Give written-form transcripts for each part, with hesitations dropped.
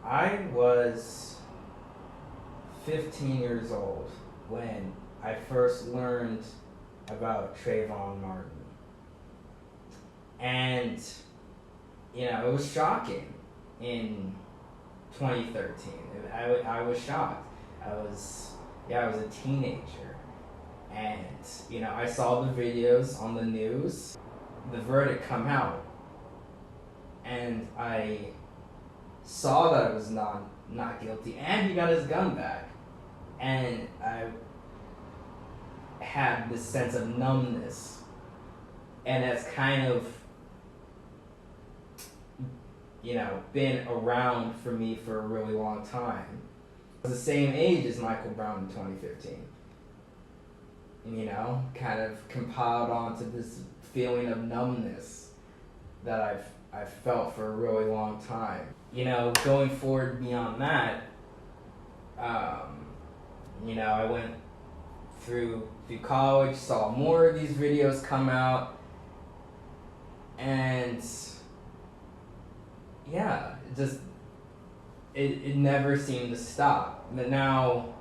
I was 15 years old when I first learned about Trayvon Martin. And, it was shocking in 2013. I was shocked. I was a teenager. And, I saw the videos on the news, the verdict come out. And I saw that it was not guilty, and he got his gun back. And I had this sense of numbness. And that's kind of, been around for me for a really long time. I was the same age as Michael Brown in 2015. Kind of compiled onto this feeling of numbness that I've felt for a really long time. Going forward beyond that, I went through college, saw more of these videos come out, and it never seemed to stop. But now,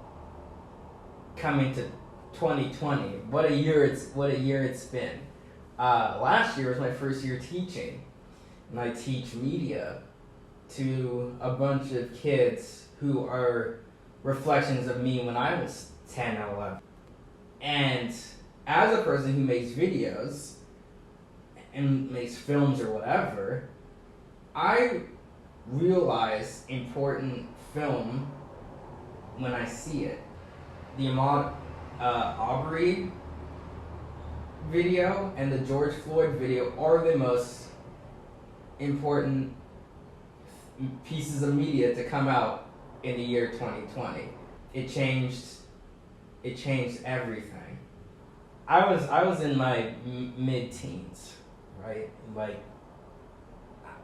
coming to 2020, what a year it's been. Last year was my first year teaching, and I teach media to a bunch of kids who are reflections of me when I was 10 or 11. And as a person who makes videos and makes films or whatever, I realize important film when I see it. The Ahmaud Arbery video and the George Floyd video are the most important pieces of media to come out in the year 2020. It changed everything. I was in my mid-teens, right? Like,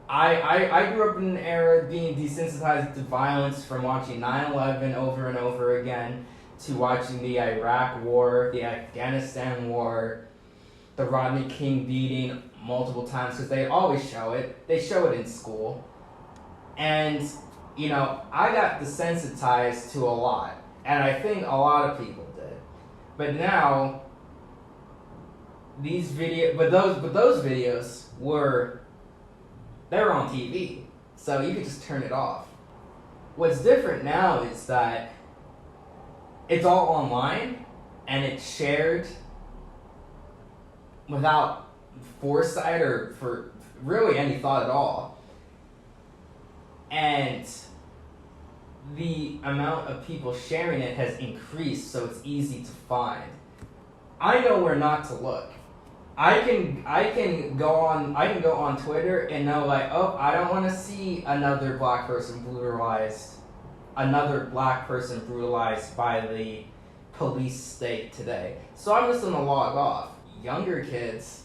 I grew up in an era being desensitized to violence from watching 9/11 over and over again, to watching the Iraq War, the Afghanistan War, the Rodney King beating multiple times, because they always show it. They show it in school. And, I got desensitized to a lot. And I think a lot of people did. But now, those videos they were on TV. So you could just turn it off. What's different now is that it's all online, and it's shared without foresight or for really any thought at all. And the amount of people sharing it has increased, so it's easy to find. I know where not to look. I can go on Twitter and know, like, oh, I don't want to see another black person brutalized by the police state today. So I'm just gonna log off. Younger kids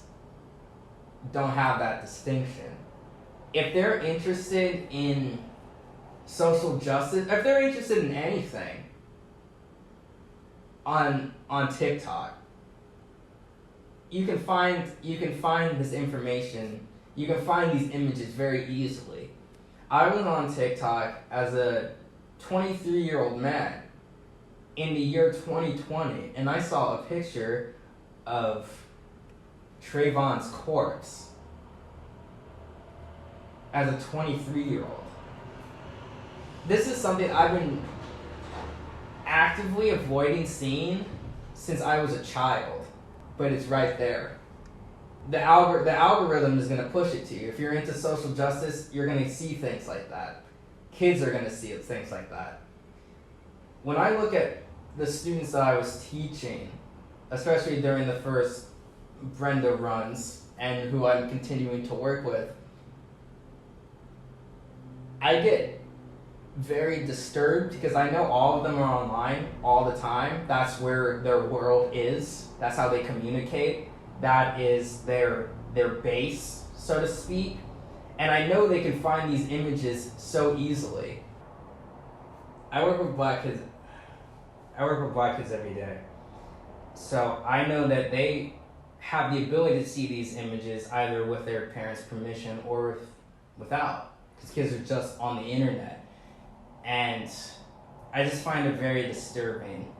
don't have that distinction. If they're interested in social justice, if they're interested in anything on TikTok, you can find this information. You can find these images very easily. I was on TikTok as a 23-year-old man in the year 2020, and I saw a picture of Trayvon's corpse as a 23-year-old. This is something I've been actively avoiding seeing since I was a child, but it's right there. The algorithm is going to push it to you. If you're into social justice, you're going to see things like that. Kids are going to see things like that. When I look at the students that I was teaching, especially during the first Brenda runs, and who I'm continuing to work with, I get very disturbed because I know all of them are online all the time. That's where their world is. That's how they communicate. That is their base, so to speak. And I know they can find these images so easily. I work with black kids every day. So I know that they have the ability to see these images either with their parents' permission or without. Because kids are just on the internet. And I just find it very disturbing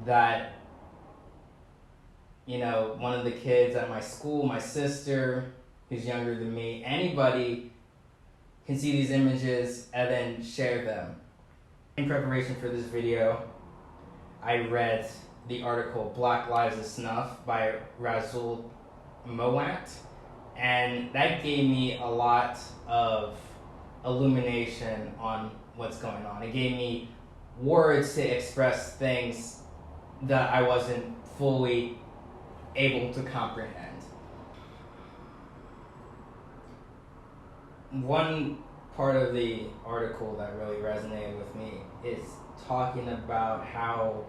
that, one of the kids at my school, my sister, who's younger than me, anybody can see these images and then share them. In preparation for this video, I read the article Black Lives of Snuff by Razul Mowat, and that gave me a lot of illumination on what's going on. It gave me words to express things that I wasn't fully able to comprehend. One part of the article that really resonated with me is talking about how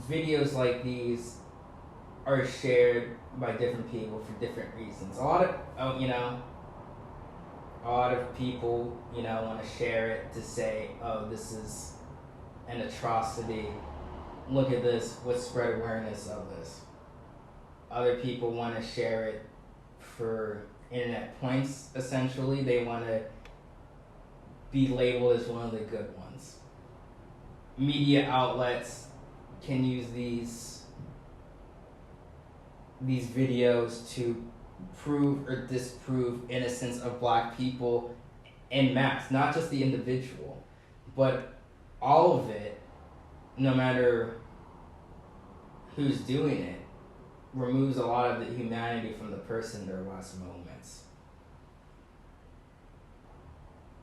videos like these are shared by different people for different reasons. A lot of people, want to share it to say, oh, this is an atrocity. Look at this. Let's spread awareness of this. Other people want to share it for internet points, essentially. They want to be labeled as one of the good ones. Media outlets can use these videos to prove or disprove innocence of Black people en masse, not just the individual, but all of it, no matter who's doing it, removes a lot of the humanity from the person in their last moments.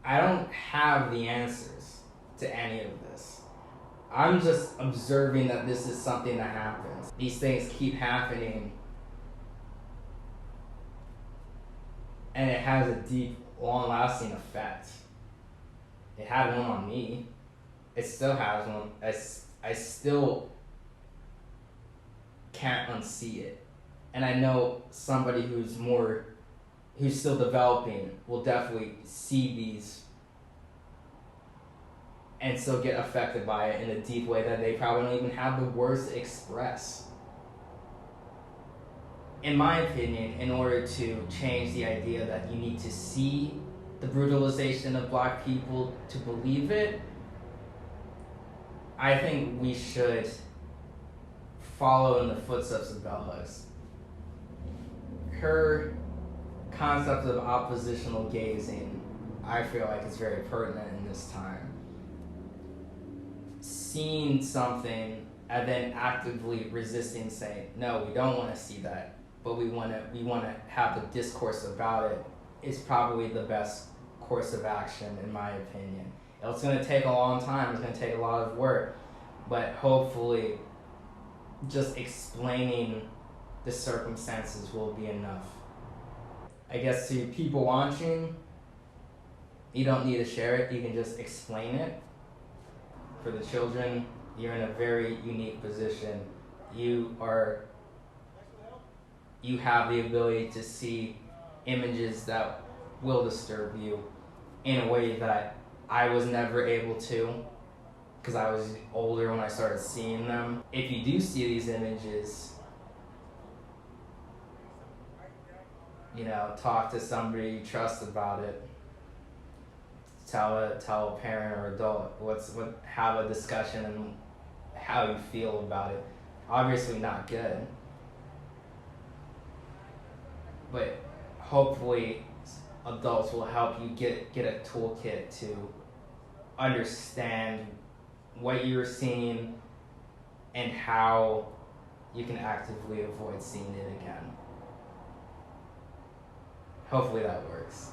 I don't have the answers to any of this. I'm just observing that this is something that happens. These things keep happening, and it has a deep, long-lasting effect. It had one on me. It still has one. I still can't unsee it. And I know somebody who's still developing will definitely see these and still get affected by it in a deep way that they probably don't even have the words to express. In my opinion, in order to change the idea that you need to see the brutalization of Black people to believe it, I think we should follow in the footsteps of Bell Hooks. Her concept of oppositional gazing, I feel like, is very pertinent in this time. Seeing something and then actively resisting, saying, no, we don't want to see that, but we want to have the discourse about it, is probably the best course of action, in my opinion. It's going to take a long time. It's going to take a lot of work, but hopefully just explaining the circumstances will be enough. I guess to people watching, you don't need to share it. You can just explain it. For the children, you're in a very unique position. You have the ability to see images that will disturb you in a way that I was never able to, because I was older when I started seeing them. If you do see these images, talk to somebody you trust about it. Tell a parent or adult have a discussion and how you feel about it. Obviously not good, but hopefully adults will help you get a toolkit to understand what you're seeing and how you can actively avoid seeing it again. Hopefully that works.